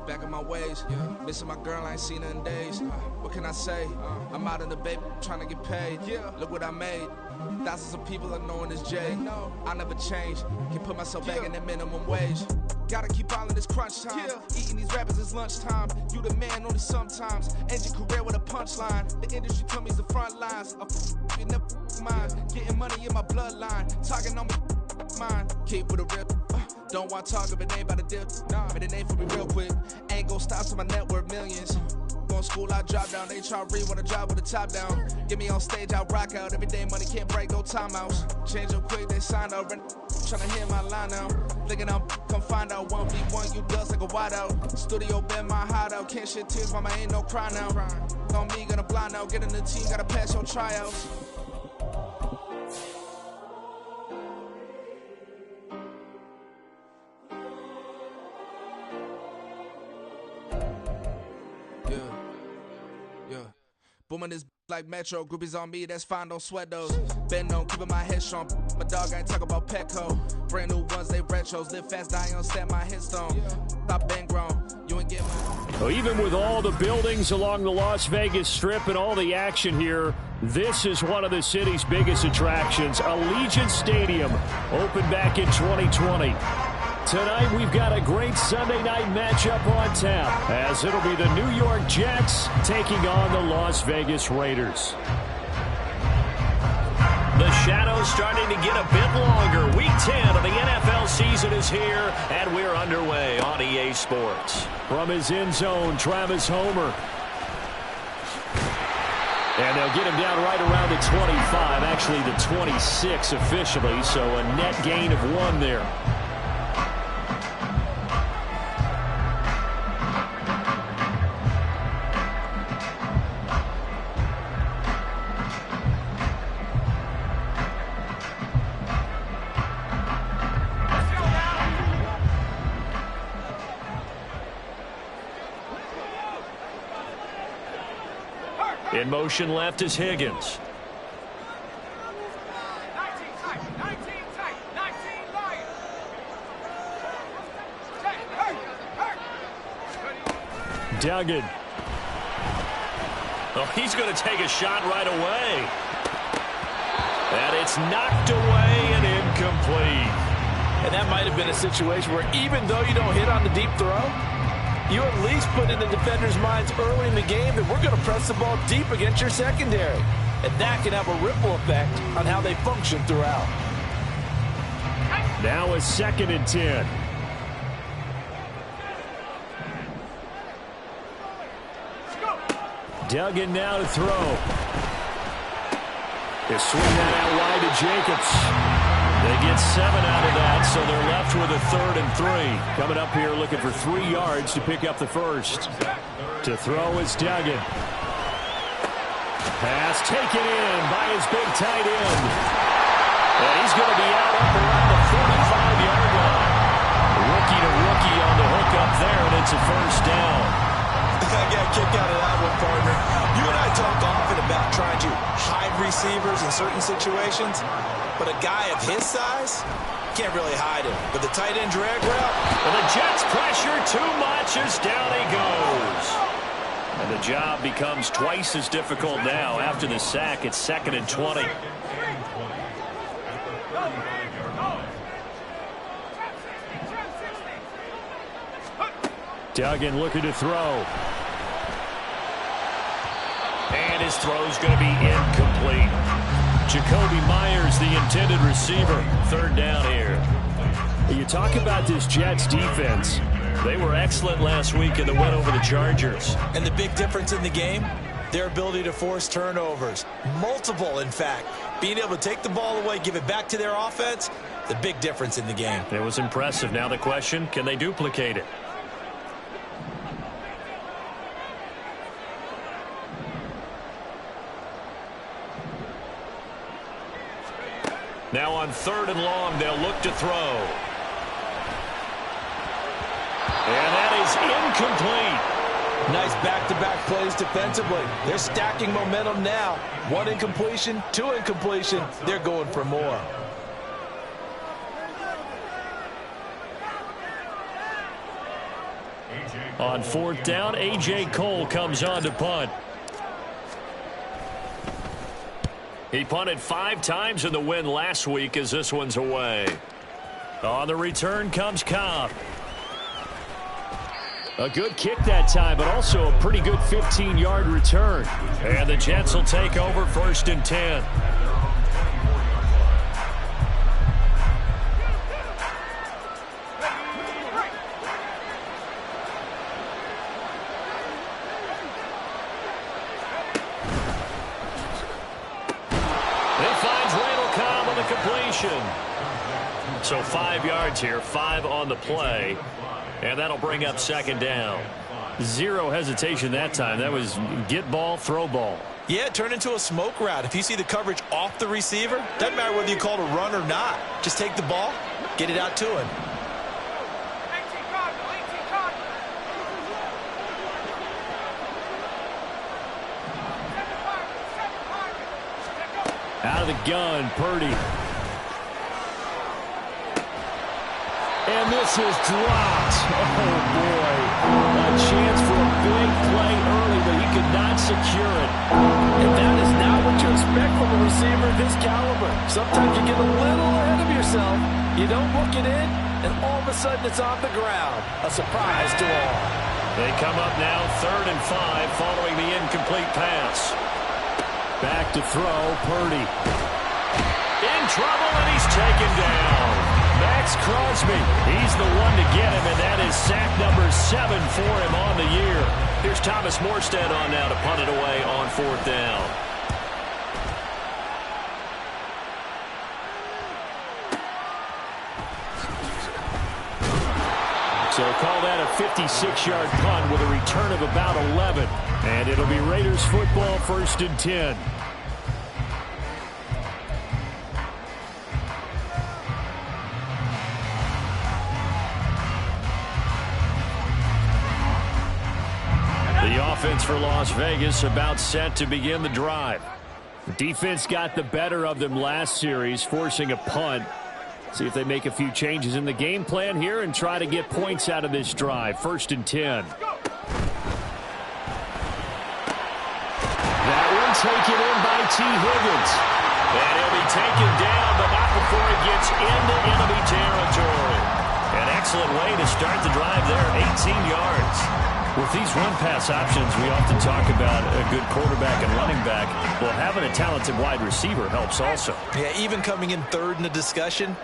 Back in my ways, missing my girl, I ain't seen her in days. What can I say? I'm out in the baby, trying to get paid. Look what I made. Thousands of people are knowing this Jay. I never change. Can put myself back in that minimum wage. Gotta keep all in this crunch time. Eating these rappers is lunchtime. You the man only sometimes. End your career with a punchline. The industry told me the front lines. I'm in the mind. Getting money in my bloodline. Talking on me mind. Keep with a rip. Don't want to talk if it ain't about a dip. But it ain't for me real quick. Ain't gon' stop till my net worth millions. Going school, I drop down. They try to read when I drive with the top down. Get me on stage, I rock out. Every day money can't break, no timeouts. Change up quick, they sign up. Tryna hear my line now. Thinking I'm come find out 1v1, you dust like a wideout. Studio been my hideout. Can't shed tears, mama ain't no cry now. On me, gonna blind out. Get in the team, gotta pass your tryouts. Booming this like Metro, groupies on me, that's fine, don't sweat those. Been on, keeping my head strong. My dog ain't talking about Peco. Brand new ones, they retros. Live fast, die on set, my headstone. Stop been grown, you ain't get my. Well, even with all the buildings along the Las Vegas Strip and all the action here, this is one of the city's biggest attractions. Allegiant Stadium opened back in 2020. Tonight, we've got a great Sunday night matchup on tap, as it'll be the New York Jets taking on the Las Vegas Raiders. The shadow's starting to get a bit longer. Week 10 of the NFL season is here, and we're underway on EA Sports. From his end zone, Travis Homer. And they'll get him down right around the 25, actually the 26 officially, so a net gain of 1 there. In motion left is Higgins. Duggan. Oh, he's going to take a shot right away. And it's knocked away and incomplete. And that might have been a situation where even though you don't hit on the deep throw, you at least put in the defenders' minds early in the game that we're going to press the ball deep against your secondary. And that can have a ripple effect on how they function throughout. Now a 2nd and 10. Duggan now to throw. They swing that out wide to Jacobs. They get 7 out of that, so they're left with a 3rd and 3. Coming up here looking for 3 yards to pick up the first. To throw is Duggan. Pass taken in by his big tight end. And he's going to be out up around the 45-yard line. Rookie to rookie on the hook up there, and it's a first down. I got a kick out of that one, partner. You and I talk often about trying to hide receivers in certain situations, but a guy of his size can't really hide him. But the tight end drag route, and the Jets pressure too much as down he goes. And the job becomes twice as difficult now after the sack. It's 2nd and 20. Duggan looking to throw. And his throw's going to be incomplete. Jacoby Myers, the intended receiver. 3rd down here. You talk about this Jets defense. They were excellent last week in the win over the Chargers. And the big difference in the game, their ability to force turnovers. Multiple, in fact. Being able to take the ball away, give it back to their offense, the big difference in the game. It was impressive. Now the question, can they duplicate it? Now on 3rd and long, they'll look to throw. And that is incomplete. Nice back-to-back plays defensively. They're stacking momentum now. 1 incompletion, 2 incompletion. They're going for more. On 4th down, A.J. Cole comes on to punt. He punted 5 times in the win last week as this one's away. On the return comes Cobb. A good kick that time, but also a pretty good 15-yard return. And the Jets will take over 1st and 10. So 5 yards here, 5 on the play, and that'll bring up 2nd down. 0 hesitation that time. That was get ball, throw ball. Yeah, it turned into a smoke route. If you see the coverage off the receiver, doesn't matter whether you call it a run or not. Just take the ball, get it out to him. Out of the gun, Purdy. And this is dropped. Oh, boy. A chance for a big play early, but he could not secure it. And that is not what you expect from a receiver of this caliber. Sometimes you get a little ahead of yourself. You don't look it in, and all of a sudden it's on the ground. A surprise to all. They come up now 3rd and 5 following the incomplete pass. Back to throw, Purdy. In trouble, and he's taken down. Max Crosby, he's the one to get him, and that is sack number 7 for him on the year. Here's Thomas Morstead on now to punt it away on 4th down. So call that a 56-yard punt with a return of about 11. And it'll be Raiders football 1st and 10. The offense for Las Vegas about set to begin the drive. The defense got the better of them last series, forcing a punt. See if they make a few changes in the game plan here and try to get points out of this drive. 1st and 10. That one taken in by T. Higgins. And he'll be taken down, but not before he gets into enemy territory. An excellent way to start the drive there, 18 yards. With these run-pass options, we often talk about a good quarterback and running back. Well, having a talented wide receiver helps also. Yeah, even coming in 3rd in the discussion,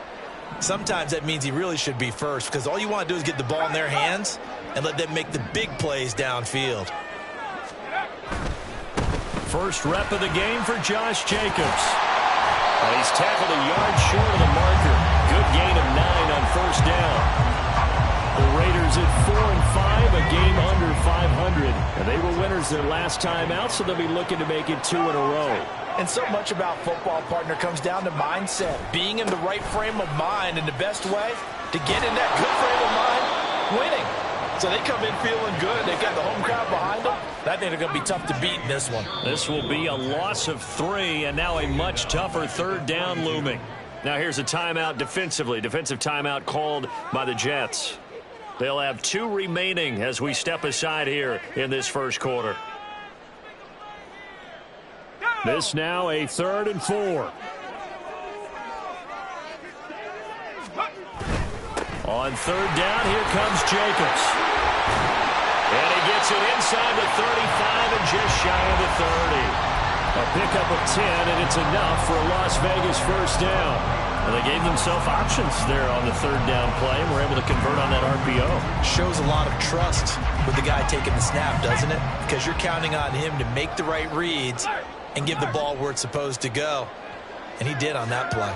sometimes that means he really should be first, because all you want to do is get the ball in their hands and let them make the big plays downfield. First rep of the game for Josh Jacobs. He's tackled a yard short of the marker. Good gain of 9 on 1st down. The Raiders at 4 and 5, a game under 500. And they were winners their last time out, so they'll be looking to make it 2 in a row. And so much about football, partner, comes down to mindset. Being in the right frame of mind, and the best way to get in that good frame of mind, winning. So they come in feeling good. They've got the home crowd behind them. I think they're going to be tough to beat in this one. This will be a loss of 3, and now a much tougher 3rd down looming. Now here's a timeout defensively. Defensive timeout called by the Jets. They'll have 2 remaining as we step aside here in this first quarter. This now a 3rd and 4. On 3rd down, here comes Jacobs. And he gets it inside the 35 and just shy of the 30. A pickup of 10, and it's enough for a Las Vegas 1st down. Well, they gave themselves options there on the 3rd down play and were able to convert on that RPO. Shows a lot of trust with the guy taking the snap, doesn't it? Because you're counting on him to make the right reads and give the ball where it's supposed to go. And he did on that play.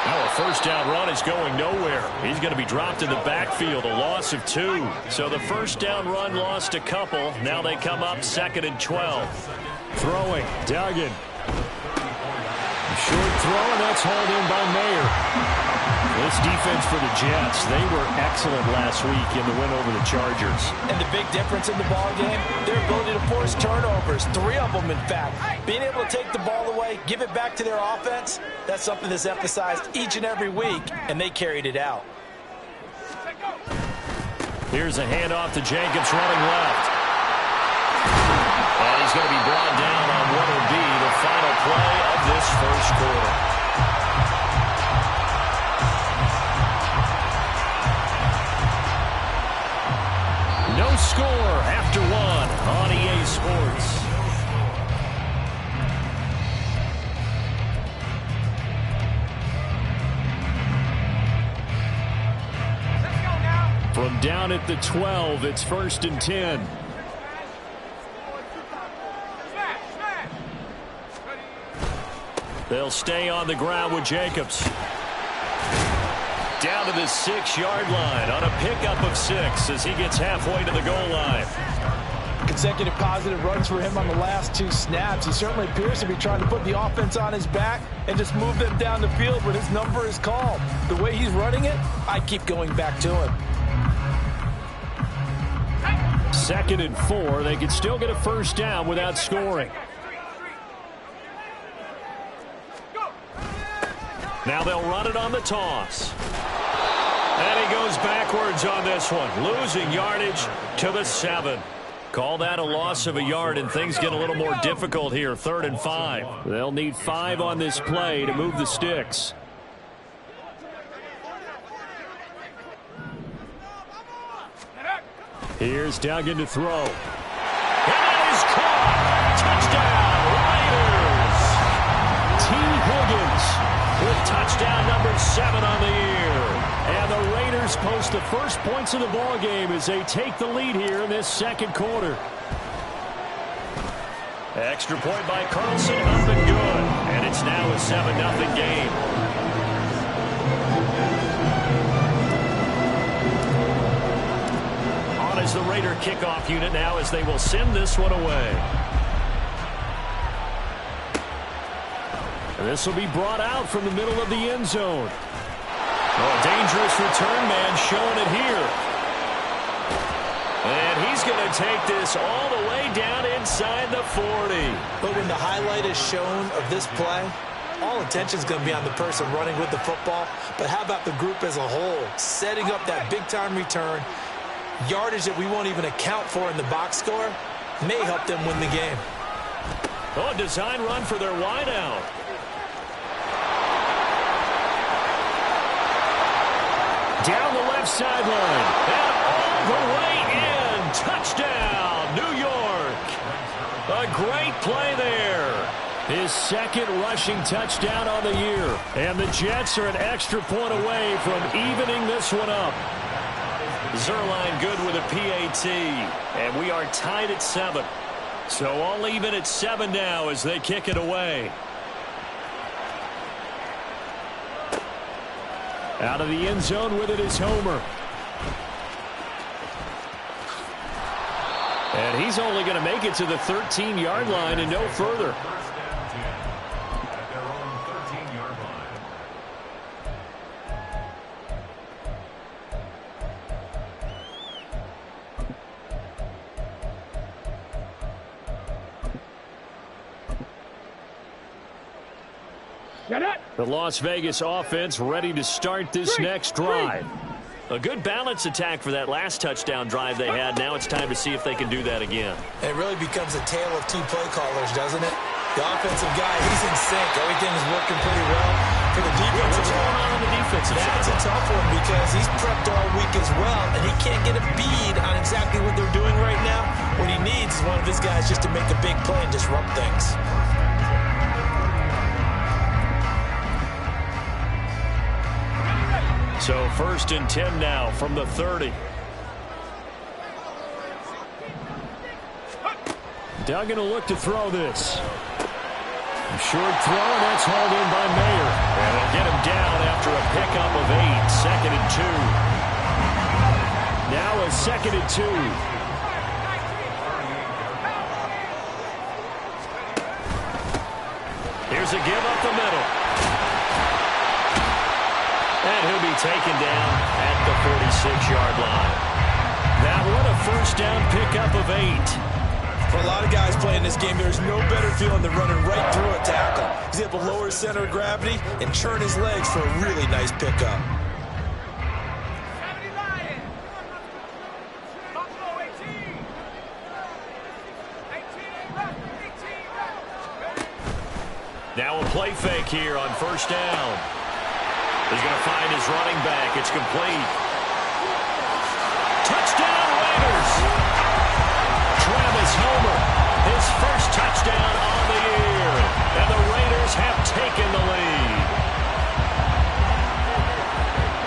Now a 1st down run is going nowhere. He's going to be dropped in the backfield, a loss of 2. So the 1st down run lost a couple. Now they come up 2nd and 12. Throwing, Duggan. Short throw, and that's hauled in by Mayer. This defense for the Jets, they were excellent last week in the win over the Chargers. And the big difference in the ball game, their ability to force turnovers, 3 of them in fact. Being able to take the ball away, give it back to their offense, that's something that's emphasized each and every week, and they carried it out. Here's a handoff to Jacobs running left. And he's going to be brought down on what will be the final play of this first quarter. No score after 1 on EA Sports. From down at the 12, it's 1st and 10. They'll stay on the ground with Jacobs. Down to the 6-yard line on a pickup of 6 as he gets halfway to the goal line. Consecutive positive runs for him on the last 2 snaps. He certainly appears to be trying to put the offense on his back and just move them down the field when his number is called. The way he's running it, I keep going back to him. 2nd and 4. They could still get a first down without scoring. Now they'll run it on the toss. And he goes backwards on this one, losing yardage to the 7. Call that a loss of a yard, and things get a little more difficult here. 3rd and 5. They'll need 5 on this play to move the sticks. Here's Duggan to throw. And that is caught. Touchdown, Raiders. T. Higgins with touchdown number 7 on the year. And the Raiders post the first points of the ball game as they take the lead here in this 2nd quarter. Extra point by Carlson, up and good. And it's now a 7-0 game. On is the Raider kickoff unit now as they will send this one away. And this will be brought out from the middle of the end zone. Oh, dangerous return man showing it here. And he's going to take this all the way down inside the 40. But when the highlight is shown of this play, all attention is going to be on the person running with the football. But how about the group as a whole? Setting up that big-time return, yardage that we won't even account for in the box score, may help them win the game. Oh, a design run for their wideout. Down the left sideline. And all the way in. Touchdown, New York. A great play there. His 2nd rushing touchdown on the year. And the Jets are an extra point away from evening this one up. Zerline good with a PAT. And we are tied at 7. So all even at 7 now as they kick it away. Out of the end zone with it is Homer. And he's only going to make it to the 13-yard line and no further. The Las Vegas offense ready to start this next drive. A good balance attack for that last touchdown drive they had. Now it's time to see if they can do that again. It really becomes a tale of 2 play callers, doesn't it? The offensive guy, he's in sync. Everything is working pretty well. For the defensive What's going on the defensive side? That's a tough one because he's prepped all week as well, and he can't get a bead on exactly what they're doing right now. What he needs is one of his guys just to make a big play and disrupt things. So 1st and 10 now from the 30. Duggan will look to throw this. A short throw, and that's hauled in by Mayer. And they'll get him down after a pickup of 8. 2nd and 2. Now a 2nd and 2. Here's a give up the middle. And he'll be taken down at the 46-yard line. That one, a first down pickup of 8. For a lot of guys playing this game, there's no better feeling than running right through a tackle. He's able to lower his center of gravity and churn his legs for a really nice pickup. Now a play fake here on first down. He's going to find his running back. It's complete. Touchdown, Raiders! Travis Homer, his first touchdown on the year. And the Raiders have taken the lead.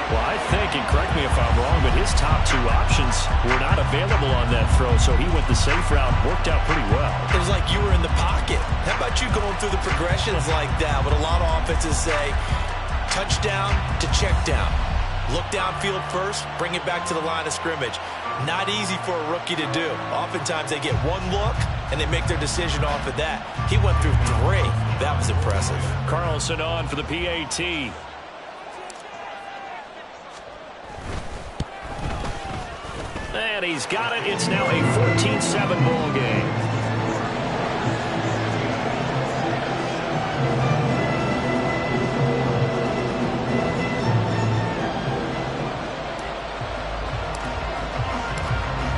Well, I think, and correct me if I'm wrong, but his top 2 options were not available on that throw, so he went the safe route, worked out pretty well. It was like you were in the pocket. How about you going through the progressions like that? What a lot of offenses say, touchdown to check down. Look downfield first, bring it back to the line of scrimmage. Not easy for a rookie to do. Oftentimes they get one look, and they make their decision off of that. He went through 3. That was impressive. Carlson on for the PAT. And he's got it. It's now a 14-7 ball game.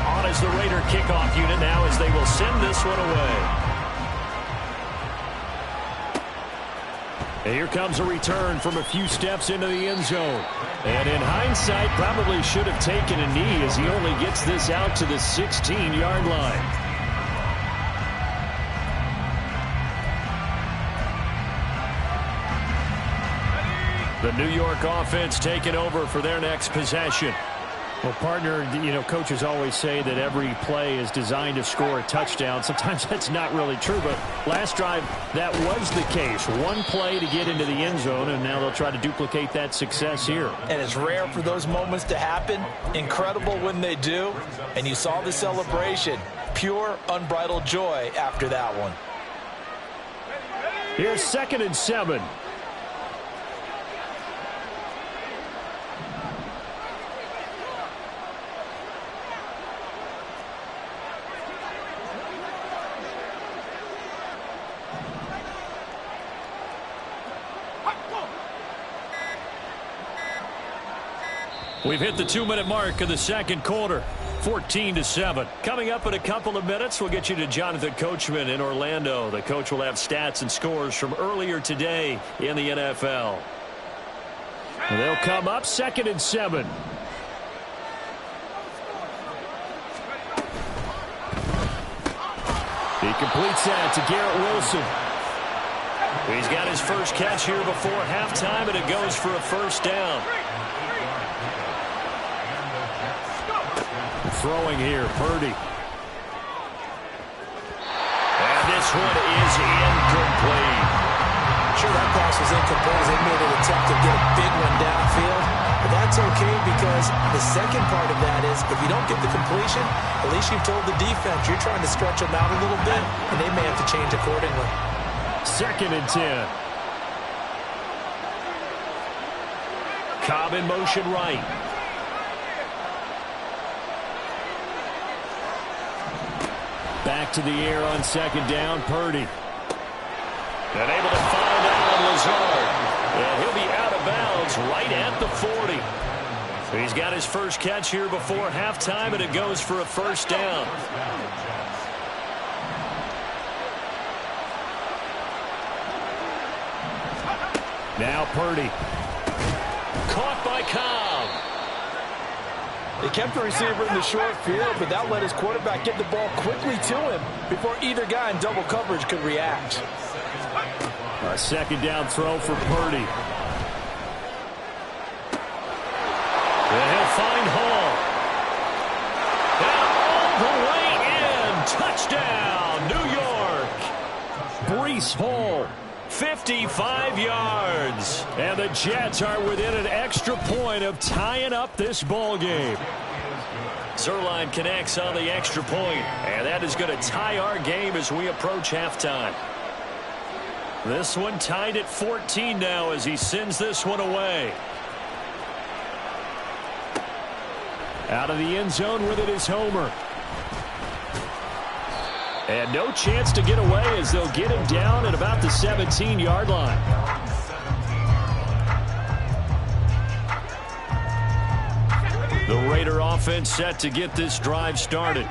On is the Raider kickoff unit now as they will send this one away. And here comes a return from a few steps into the end zone. And in hindsight, probably should have taken a knee as he only gets this out to the 16-yard line. The New York offense taking over for their next possession. Well, partner, you know, coaches always say that every play is designed to score a touchdown. Sometimes that's not really true, but last drive, that was the case. One play to get into the end zone, and now they'll try to duplicate that success here. And it's rare for those moments to happen. Incredible when they do. And you saw the celebration. Pure, unbridled joy after that one. Here's 2nd and 7. We've hit the 2-minute mark of the second quarter. 14-7. Coming up in a couple of minutes, we'll get you to Jonathan Coachman in Orlando. The coach will have stats and scores from earlier today in the NFL. And they'll come up 2nd and 7. He completes that to Garrett Wilson. He's got his first catch here before halftime, and it goes for a first down. Throwing here, Purdy. And this one is incomplete. Sure, that pass was incomplete as they made an attempt to get a big one downfield. But that's okay because the second part of that is if you don't get the completion, at least you've told the defense you're trying to stretch them out a little bit, and they may have to change accordingly. 2nd and 10. Cobb in motion right. Back to the air on 2nd down, Purdy. And able to find Allen Lazard. And he'll be out of bounds right at the 40. He's got his first catch here before halftime, and it goes for a first down. Now Purdy. Caught by Cobb. They kept the receiver in the short field, but that let his quarterback get the ball quickly to him before either guy in double coverage could react. A 2nd down throw for Purdy. And he'll find Hall. And all the way in. Touchdown, New York. Breece Hall. 55 yards. And the Jets are within an extra point of tying up this ball game. Zerline connects on the extra point, and that is going to tie our game as we approach halftime. This one tied at 14 now as he sends this one away. Out of the end zone with it is Homer. And no chance to get away as they'll get him down at about the 17-yard line. The Raider offense set to get this drive started.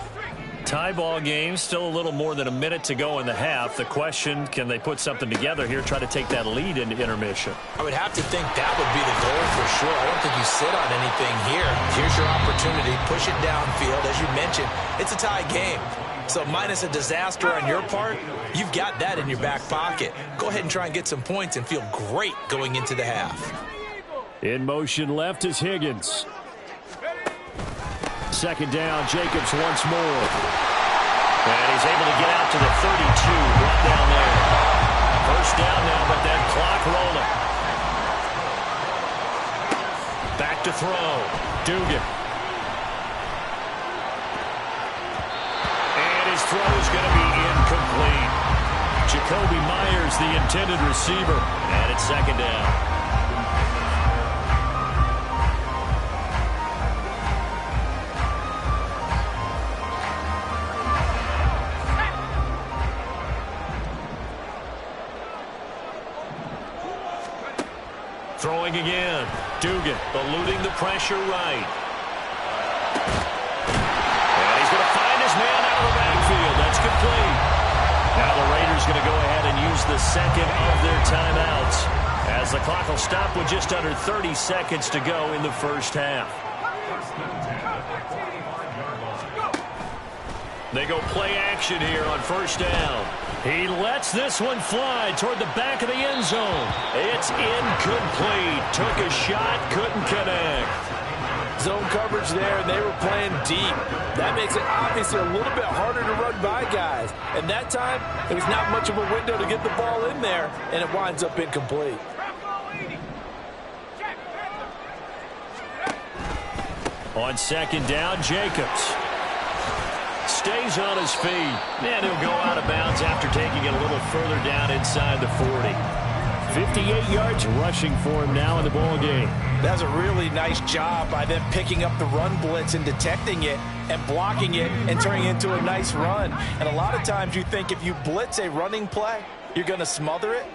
Tie ball game, still a little more than a minute to go in the half. The question, can they put something together here, try to take that lead into intermission? I would have to think that would be the goal for sure. I don't think you sit on anything here. Here's your opportunity. Push it downfield. As you mentioned, it's a tie game. So minus a disaster on your part, you've got that in your back pocket. Go ahead and try and get some points and feel great going into the half. In motion left is Higgins. Second down, Jacobs once more. And he's able to get out to the 32, brought down there. First down now, but that clock rolling. Back to throw. Dugan. And his throw is going to be incomplete. Jacoby Myers, the intended receiver. And it's second down. Throwing again. Dugan eluding the pressure right. And he's going to find his man out of the backfield. That's complete. Now the Raiders going to go ahead and use the second of their timeouts as the clock will stop with just under 30 seconds to go in the first half. They go play action here on first down. He lets this one fly toward the back of the end zone. It's incomplete. Took a shot, couldn't connect. Zone coverage there, and they were playing deep. That makes it obviously a little bit harder to run by guys. And that time, there was not much of a window to get the ball in there, and it winds up incomplete. On second down, Jacobs stays on his feet, and he'll go out of bounds after taking it a little further down inside the 40. 58 yards rushing for him now in the ball game. That's a really nice job by them picking up the run blitz and detecting it and blocking it and turning it into a nice run. And a lot of times you think if you blitz a running play, you're going to smother it.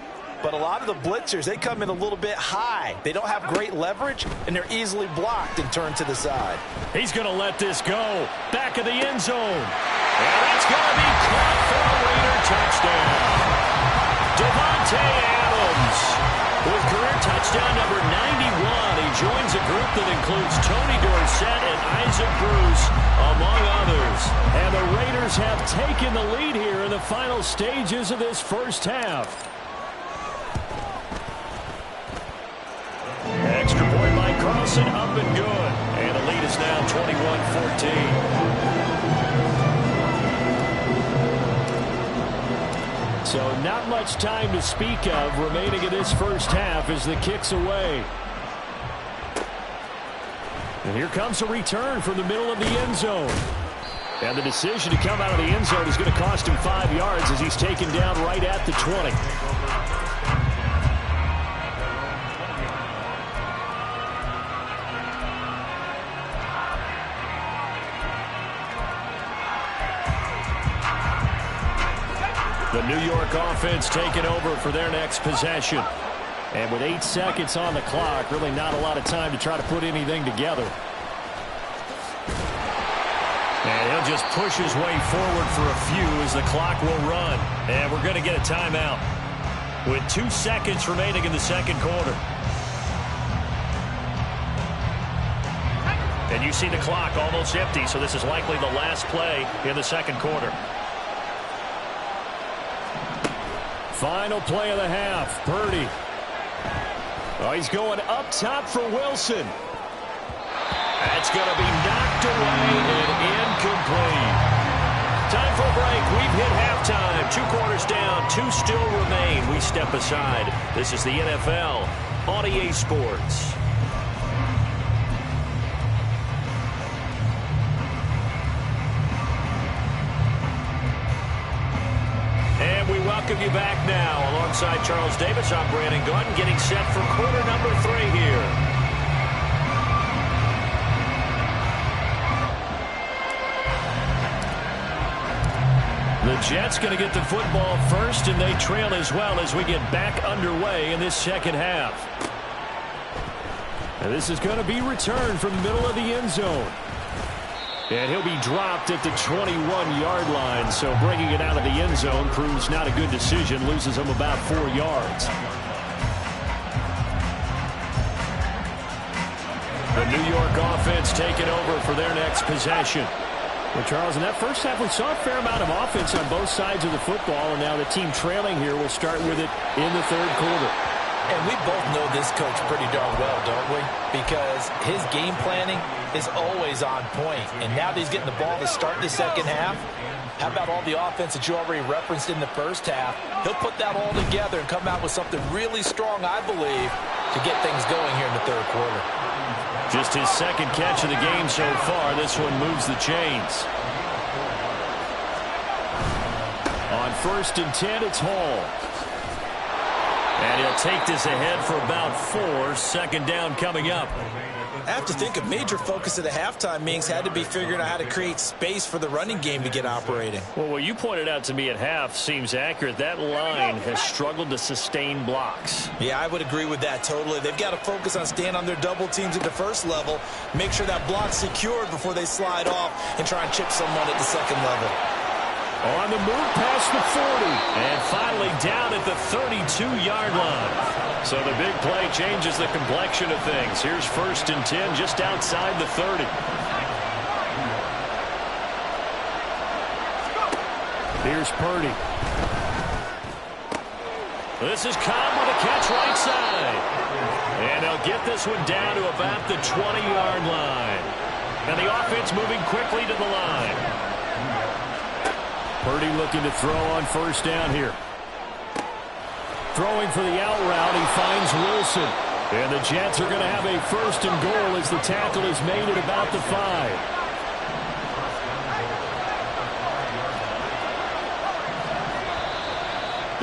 But a lot of the blitzers, they come in a little bit high. They don't have great leverage, and they're easily blocked and turned to the side. He's going to let this go. Back of the end zone. And that's going to be caught for a Raider touchdown. Devontae Adams with career touchdown number 91. He joins a group that includes Tony Dorsett and Isaac Bruce, among others. And the Raiders have taken the lead here in the final stages of this first half. Extra point by Carlson, up and good. And the lead is now 21-14. So not much time to speak of remaining in this first half as the kick's away. And here comes a return from the middle of the end zone. And the decision to come out of the end zone is going to cost him 5 yards as he's taken down right at the 20. The New York offense taking over for their next possession. And with 8 seconds on the clock, really not a lot of time to try to put anything together. And he'll just push his way forward for a few as the clock will run. And we're going to get a timeout with 2 seconds remaining in the second quarter. And you see the clock almost empty, so this is likely the last play in the second quarter. Final play of the half. Purdy. Oh, he's going up top for Wilson. That's going to be knocked away and incomplete. Time for a break. We've hit halftime. 2 quarters down. 2 still remain. We step aside. This is the NFL on EA Sports. And we welcome you back now. Alongside Charles Davis, I'm Brandon Gaudin, getting set for quarter number 3 here. The Jets going to get the football first, and they trail as well as we get back underway in this second half. And this is going to be returned from the middle of the end zone. And he'll be dropped at the 21-yard line, so bringing it out of the end zone proves not a good decision, loses him about 4 yards. The New York offense taking over for their next possession. Well, Charles, in that first half, we saw a fair amount of offense on both sides of the football, and now the team trailing here will start with it in the third quarter. And we both know this coach pretty darn well, don't we? Because his game planning is always on point. And now that he's getting the ball to start the second half, how about all the offense that you already referenced in the first half? He'll put that all together and come out with something really strong, I believe, to get things going here in the third quarter. Just his second catch of the game so far. This one moves the chains. On 1st and 10, it's Hall. And he'll take this ahead for about 4. Second down coming up. I have to think a major focus of the halftime meetings had to be figuring out how to create space for the running game to get operating. Well, what you pointed out to me at half seems accurate. That line has struggled to sustain blocks. Yeah, I would agree with that totally. They've got to focus on staying on their double teams at the first level, make sure that block's secured before they slide off and try and chip someone at the second level. On the move past the 40. And finally down at the 32-yard line. So the big play changes the complexion of things. Here's 1st and 10 just outside the 30. Here's Purdy. This is Cobb with a catch right side. And they'll get this one down to about the 20-yard line. And the offense moving quickly to the line. Purdy looking to throw on 1st down here. Throwing for the out route, he finds Wilson. And the Jets are going to have a 1st and goal as the tackle is made at about the 5.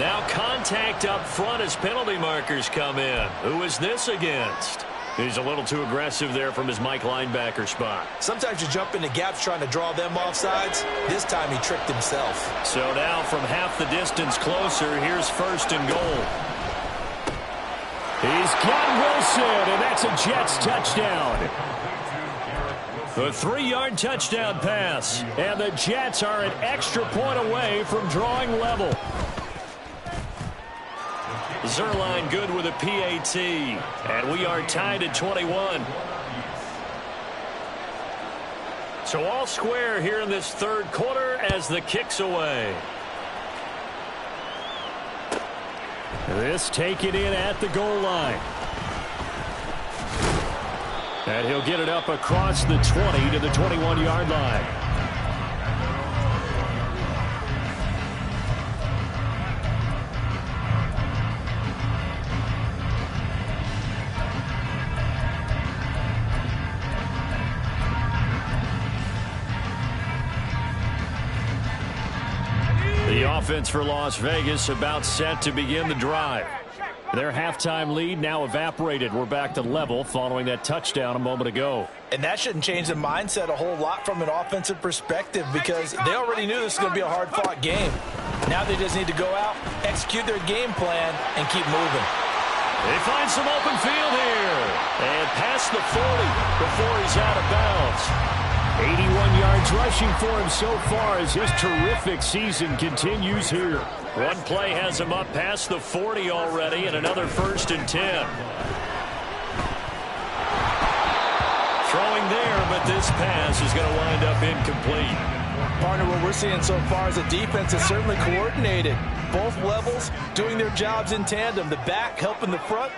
Now contact up front as penalty markers come in. Who is this against? He's a little too aggressive there from his Mike linebacker spot. Sometimes you jump into gaps trying to draw them off sides. This time he tricked himself. So now from half the distance closer, here's 1st and goal. He's got Wilson, and that's a Jets touchdown. A 3-yard touchdown pass, and the Jets are an extra point away from drawing level. Zerline good with a PAT, and we are tied at 21. So all square here in this third quarter as the kick's away. This taken in at the goal line. And he'll get it up across the 20 to the 21-yard line. The offense for Las Vegas about set to begin the drive. Their halftime lead now evaporated. We're back to level following that touchdown a moment ago. And that shouldn't change the mindset a whole lot from an offensive perspective because they already knew this was going to be a hard-fought game. Now they just need to go out, execute their game plan, and keep moving. They find some open field here. And past the 40 before he's out of bounds. 81 yards rushing for him so far as his terrific season continues here. One play has him up past the 40 already and another 1st and 10. Throwing there, but this pass is going to wind up incomplete. Partner, what we're seeing so far is a defense that's certainly coordinated. Both levels doing their jobs in tandem. The back helping the front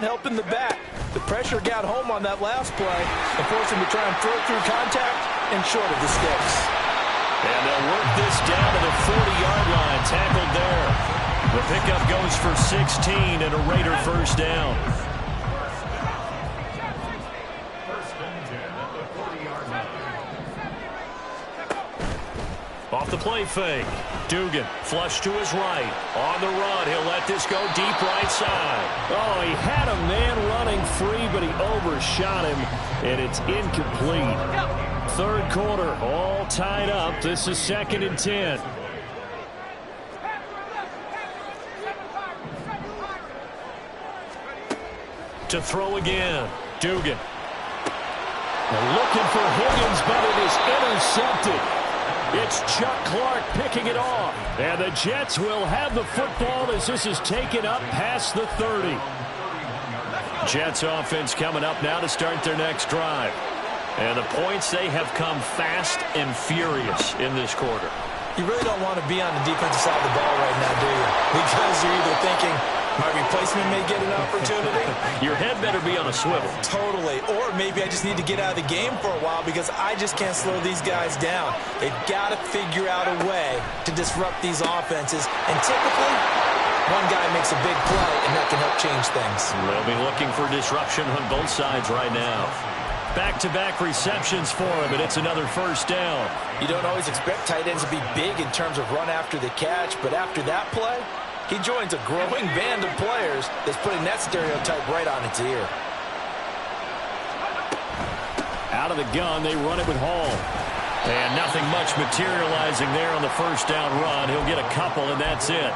helping the back. The pressure got home on that last play and forced him to try and throw through contact and short of the sticks. And they'll work this down to the 40-yard line. Tackled there. The pickup goes for 16 and a Raider 1st down. Off the play fake. Dugan flush to his right. On the run. He'll let this go deep right side. Oh, he had a man running free, but he overshot him, and it's incomplete. Third quarter, all tied up. This is 2nd and 10. to throw again. Dugan. They're looking for Higgins, but it is intercepted. It's Chuck Clark picking it off. And the Jets will have the football as this is taken up past the 30. Jets offense coming up now to start their next drive. And the points, they have come fast and furious in this quarter. You really don't want to be on the defensive side of the ball right now, do you? Because you're either thinking, my replacement may get an opportunity. Your head better be on a swivel. Totally. Or maybe I just need to get out of the game for a while because I just can't slow these guys down. They've got to figure out a way to disrupt these offenses. And typically, one guy makes a big play, and that can help change things. They'll be looking for disruption on both sides right now. Back-to-back receptions for him, and it's another first down. You don't always expect tight ends to be big in terms of run after the catch, but after that play, he joins a growing band of players that's putting that stereotype right on its ear. Out of the gun, they run it with Hall. And nothing much materializing there on the first down run. He'll get a couple, and that's it.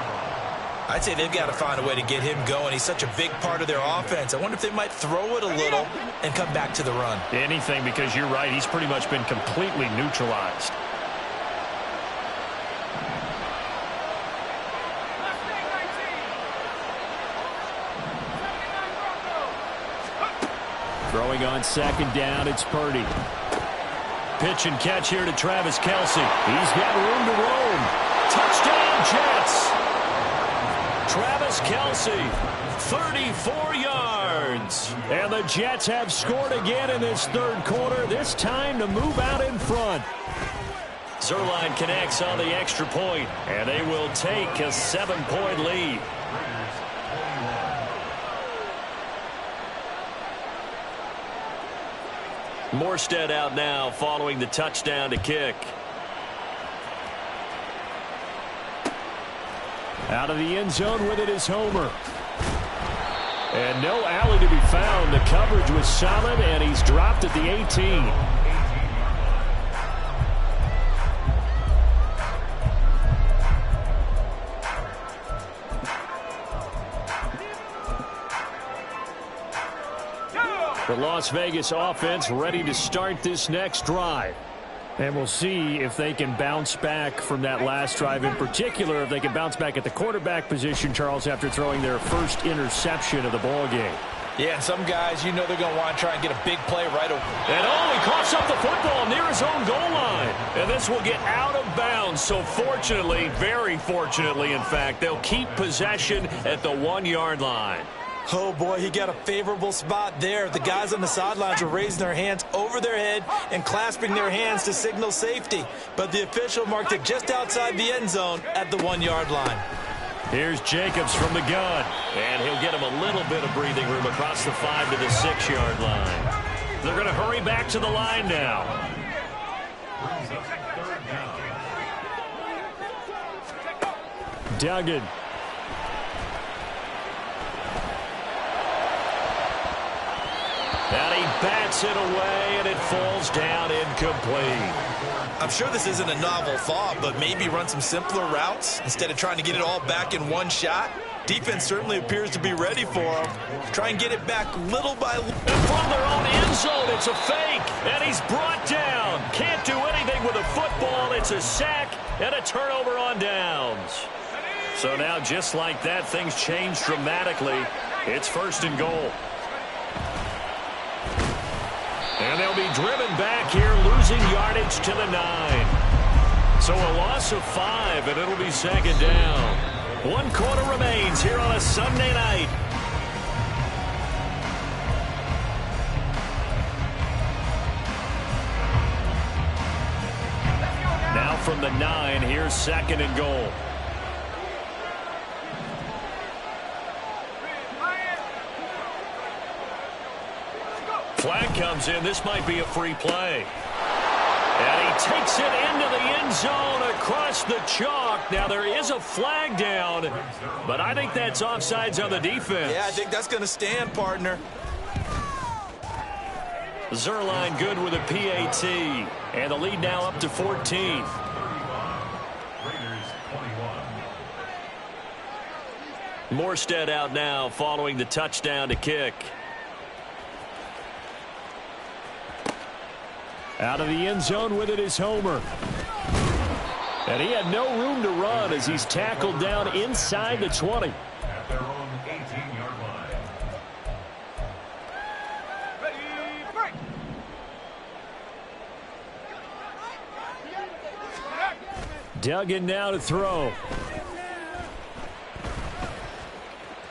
I'd say they've got to find a way to get him going. He's such a big part of their offense. I wonder if they might throw it a little and come back to the run. Anything, because you're right. He's pretty much been completely neutralized. Throwing on second down, it's Purdy. Pitch and catch here to Travis Kelce. He's got room to roam. Touchdown, Jets! Travis Kelce, 34 yards. And the Jets have scored again in this third quarter, this time to move out in front. Zuerlein connects on the extra point, and they will take a 7-point lead. Morstead out now following the touchdown to kick. Out of the end zone with it is Homer. And no alley to be found. The coverage was solid, and he's dropped at the 18. The Las Vegas offense ready to start this next drive. And we'll see if they can bounce back from that last drive. In particular, if they can bounce back at the quarterback position, Charles, after throwing their first interception of the ball game. Yeah, and some guys, you know they're going to want to try and get a big play right away. And he coughs up the football near his own goal line. And this will get out of bounds. So fortunately, very fortunately, in fact, they'll keep possession at the 1-yard line. Oh, boy, he got a favorable spot there. The guys on the sidelines are raising their hands over their head and clasping their hands to signal safety. But the official marked it just outside the end zone at the 1-yard line. Here's Jacobs from the gun. And he'll get him a little bit of breathing room across the 5 to the 6-yard line. They're going to hurry back to the line now. Duggan. And he bats it away, and it falls down incomplete. I'm sure this isn't a novel thought, but maybe run some simpler routes instead of trying to get it all back in one shot. Defense certainly appears to be ready for him. Try and get it back little by little. And from their own end zone, it's a fake, and he's brought down. Can't do anything with a football. It's a sack and a turnover on downs. So now, just like that, things change dramatically. It's 1st and goal. And they'll be driven back here, losing yardage to the 9. So a loss of 5, and it'll be 2nd down. 1 quarter remains here on a Sunday night. Now from the 9, here's 2nd and goal. Flag comes in. This might be a free play. And he takes it into the end zone across the chalk. Now, there is a flag down, but I think that's offsides on the defense. Yeah, I think that's going to stand, partner. Zuerlein good with a PAT. And the lead now up to 14. Morstead out now following the touchdown to kick. Out of the end zone with it is Homer. And he had no room to run as he's tackled down inside the 20. At their own 18-yard line. Duggan now to throw.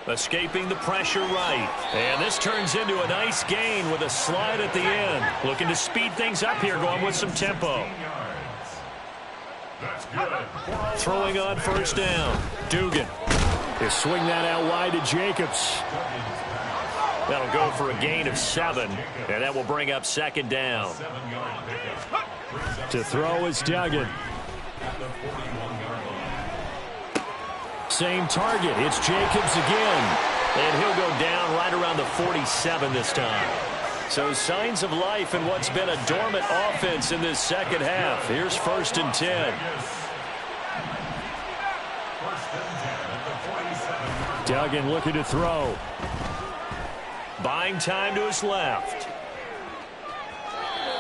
Escaping the pressure right. And this turns into a nice gain with a slide at the end. Looking to speed things up here, going with some tempo. That's good. Throwing on first down. Dugan. He'll swing that out wide to Jacobs. That'll go for a gain of 7. And that will bring up second down. To throw is Duggan. Same target. It's Jacobs again. And he'll go down right around the 47 this time. So signs of life in what's been a dormant offense in this second half. Here's 1st and 10. Duggan looking to throw. Buying time to his left.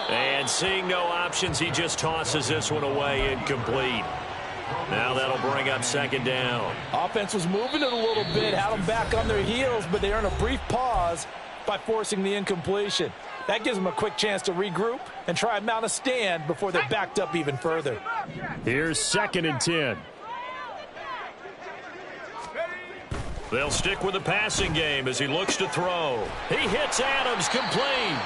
And seeing no options, he just tosses this one away, incomplete. Now that'll bring up second down. Offense was moving it a little bit, had them back on their heels, but they earn a brief pause by forcing the incompletion. That gives them a quick chance to regroup and try and mount a stand before they're backed up even further. Here's 2nd and 10. They'll stick with the passing game as he looks to throw. He hits Adams, complete.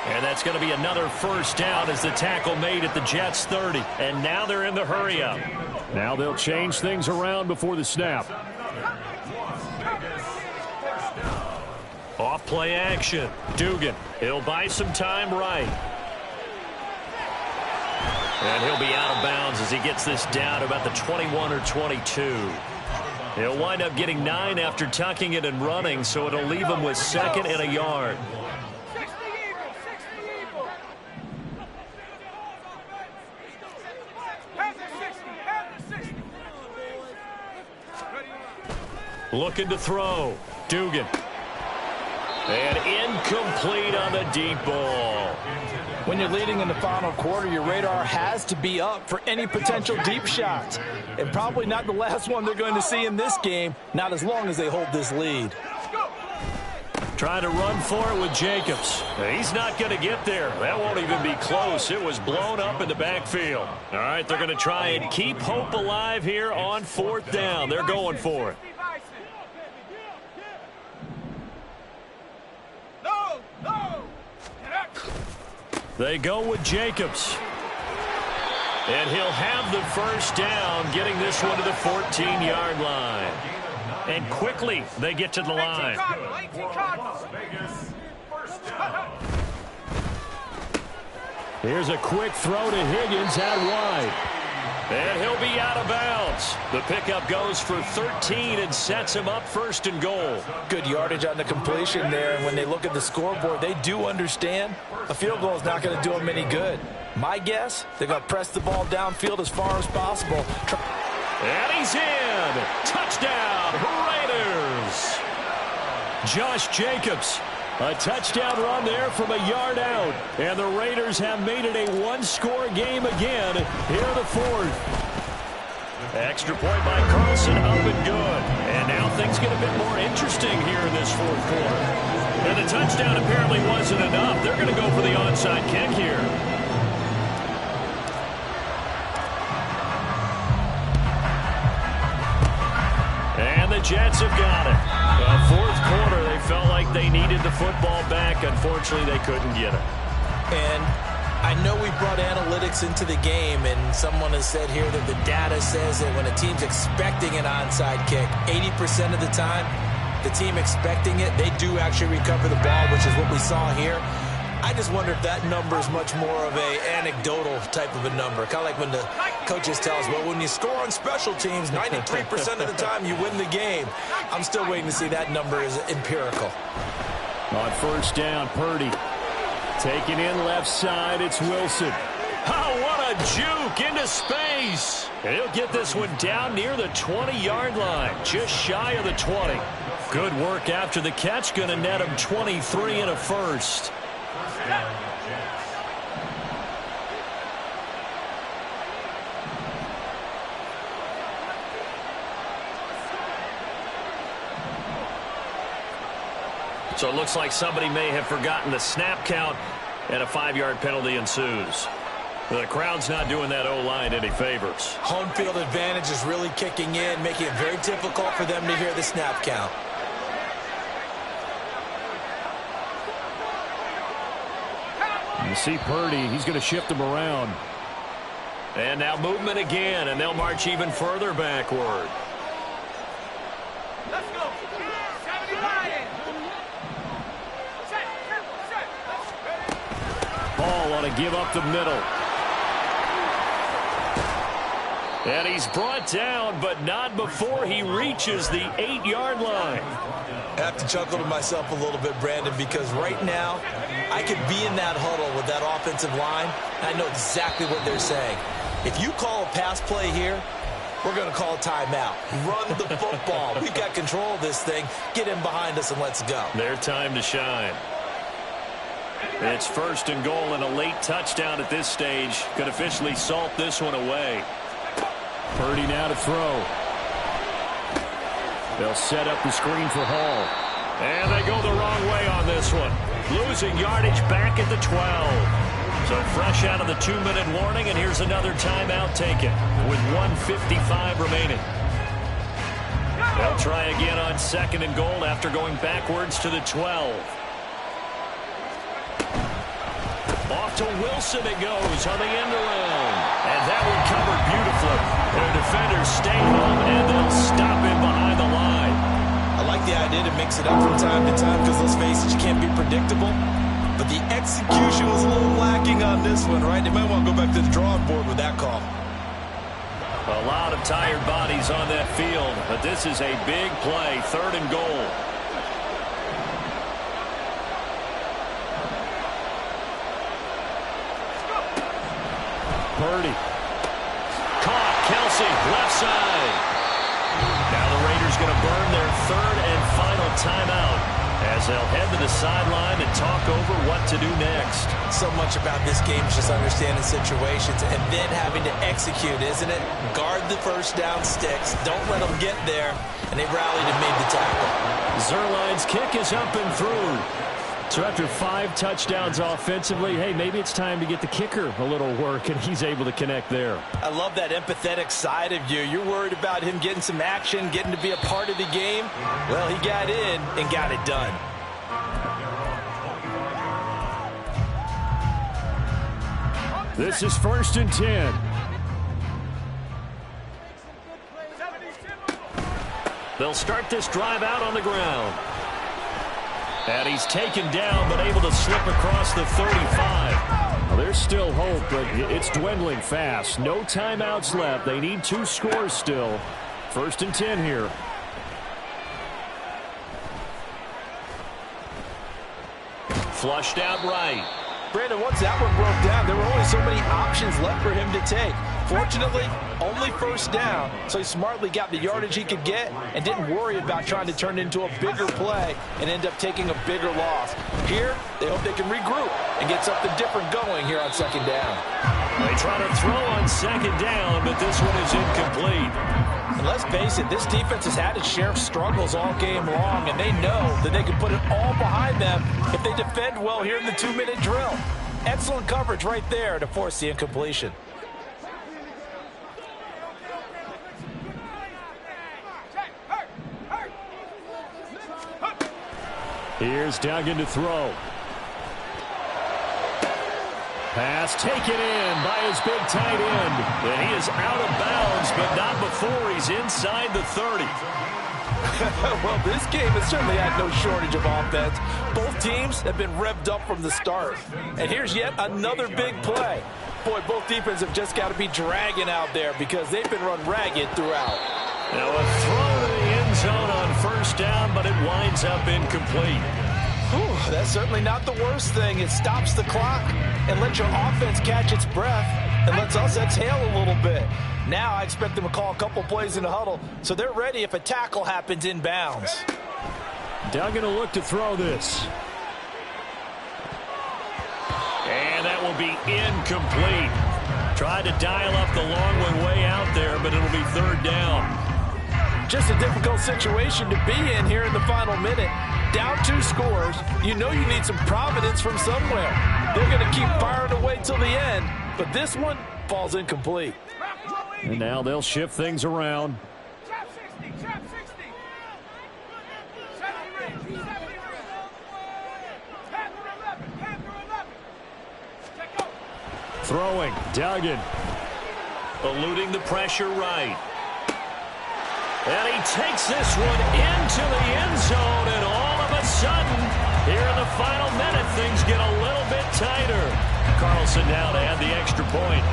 And that's going to be another first down as the tackle made at the Jets' 30. And now they're in the hurry-up. Now they'll change things around before the snap. Off play action. Dugan. He'll buy some time right. And he'll be out of bounds as he gets this down to about the 21 or 22. He'll wind up getting 9 after tucking it and running, so it'll leave him with 2nd and a yard. Looking to throw. Dugan. And incomplete on the deep ball. When you're leading in the final quarter, your radar has to be up for any potential deep shots. And probably not the last one they're going to see in this game, not as long as they hold this lead. Trying to run for it with Jacobs. He's not going to get there. That won't even be close. It was blown up in the backfield. All right, they're going to try and keep hope alive here on 4th down. They're going for it. They go with Jacobs. And he'll have the first down, getting this one to the 14-yard line. And quickly, they get to the line. Here's a quick throw to Higgins out wide. And he'll be out of bounds. The pickup goes for 13 and sets him up 1st and goal. Good yardage on the completion there. And when they look at the scoreboard, they do understand a field goal is not going to do them any good. My guess, they're going to press the ball downfield as far as possible. And he's in. Touchdown, Raiders. Josh Jacobs. A touchdown run there from a yard out. And the Raiders have made it a one-score game again here in the 4th. Extra point by Carlson, up and good. And now things get a bit more interesting here in this 4th quarter. And the touchdown apparently wasn't enough. They're going to go for the onside kick here. And the Jets have got it. 4th quarter, they felt like they needed the football back. Unfortunately, they couldn't get it. And I know we brought analytics into the game, and someone has said here that the data says that when a team's expecting an onside kick, 80% of the time, the team expecting it, they do actually recover the ball, which is what we saw here. I just wonder if that number is much more of a anecdotal type of a number. Kind of like when the coaches tell us, well, when you score on special teams, 93% of the time you win the game. I'm still waiting to see that number is empirical. On 1st down, Purdy. Taking in left side, it's Wilson. Oh, what a juke into space. And he'll get this one down near the 20-yard line, just shy of the 20. Good work after the catch, going to net him 23 and a first. So it looks like somebody may have forgotten the snap count, and a 5-yard penalty ensues. The crowd's not doing that O-line any favors. Home field advantage is really kicking in, making it very difficult for them to hear the snap count. You see Purdy, he's going to shift them around. And now movement again, and they'll march even further backward. Let's go. 79. Ball on a give up the middle. And he's brought down, but not before he reaches the 8-yard line. I have to chuckle to myself a little bit, Brandon, because right now I could be in that huddle with that offensive line, and I know exactly what they're saying. If you call a pass play here, we're going to call a timeout. Run the football. We've got control of this thing. Get in behind us and let's go. Their time to shine. It's 1st and goal, and a late touchdown at this stage could officially salt this one away. Purdy now to throw. They'll set up the screen for Hall. And they go the wrong way on this one. Losing yardage back at the 12. So fresh out of the 2-minute warning, and here's another timeout taken with 1:55 remaining. They'll try again on 2nd and goal after going backwards to the 12. Off to Wilson it goes on the end around. And that one covered beautifully. Their defenders stay home, and they'll stop him behind the line. I like the idea to mix it up from time to time because, let's face it, you can't be predictable. But the execution was a little lacking on this one, right? They might want to go back to the drawing board with that call. A lot of tired bodies on that field, but this is a big play, 3rd and goal. Purdy. Caught, Kelsey, left side. Now the Raiders going to burn their 3rd and final timeout as they'll head to the sideline and talk over what to do next. So much about this game is just understanding situations and then having to execute, isn't it? Guard the first down sticks. Don't let them get there. And they rallied and made the tackle. Zuerlein's kick is up and through. So after 5 touchdowns offensively, hey, maybe it's time to get the kicker a little work, and he's able to connect there. I love that empathetic side of you. You're worried about him getting some action, getting to be a part of the game. Well, he got in and got it done. This is 1st and 10. They'll start this drive out on the ground. And he's taken down, but able to slip across the 35. Well, there's still hope, but it's dwindling fast. No timeouts left. They need 2 scores still. 1st and 10 here. Flushed out right. Brandon, once that one broke down, there were only so many options left for him to take. Fortunately, only 1st down, so he smartly got the yardage he could get and didn't worry about trying to turn it into a bigger play and end up taking a bigger loss. Here, they hope they can regroup and get something different going here on 2nd down. They try to throw on 2nd down, but this one is incomplete. And let's face it, this defense has had its share of struggles all game long, and they know that they can put it all behind them if they defend well here in the 2-minute drill. Excellent coverage right there to force the incompletion. Here's Duggan to throw. Pass taken in by his big tight end. And he is out of bounds, but not before he's inside the 30. Well, this game has certainly had no shortage of offense. Both teams have been revved up from the start. And here's yet another big play. Boy, both defenses have just got to be dragging out there because they've been run ragged throughout. Now a throw to the end zone on 1st down, but it winds up incomplete. Whew, that's certainly not the worst thing. It stops the clock and lets your offense catch its breath and lets us exhale a little bit. Now I expect them to call a couple plays in the huddle so they're ready if a tackle happens inbounds. Duggan will look to throw this. And that will be incomplete. Tried to dial up the long one way out there, but it'll be 3rd down. Just a difficult situation to be in here in the final minute. Down 2 scores, you know you need some providence from somewhere. They're going to keep firing away till the end, but this one falls incomplete. And now they'll shift things around. Trap 60, trap 60. 70 range, 70 range. Panther 11, Panther 11. Check out. Throwing, Duggan. Eluding the pressure right. And he takes this one into the end zone, and all of a sudden, here in the final minute, things get a little bit tighter. Carlson now to add the extra point.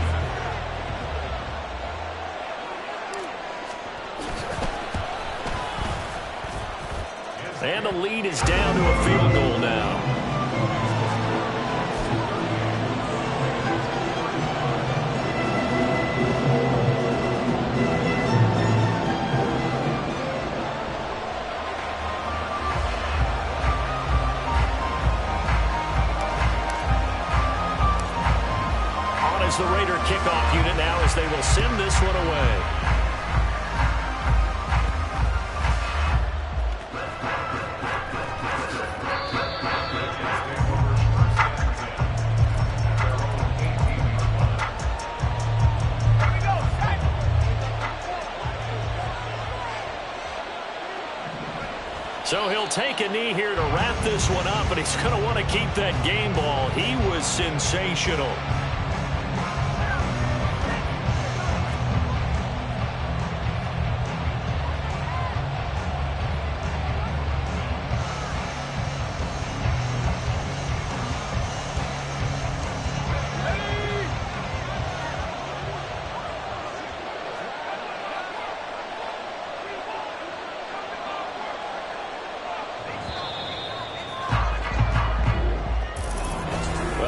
And the lead is down to a field goal now. The Raider kickoff unit now as they will send this one away. So he'll take a knee here to wrap this one up, and he's going to want to keep that game ball. He was sensational.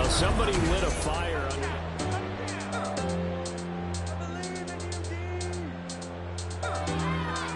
Somebody lit a fire under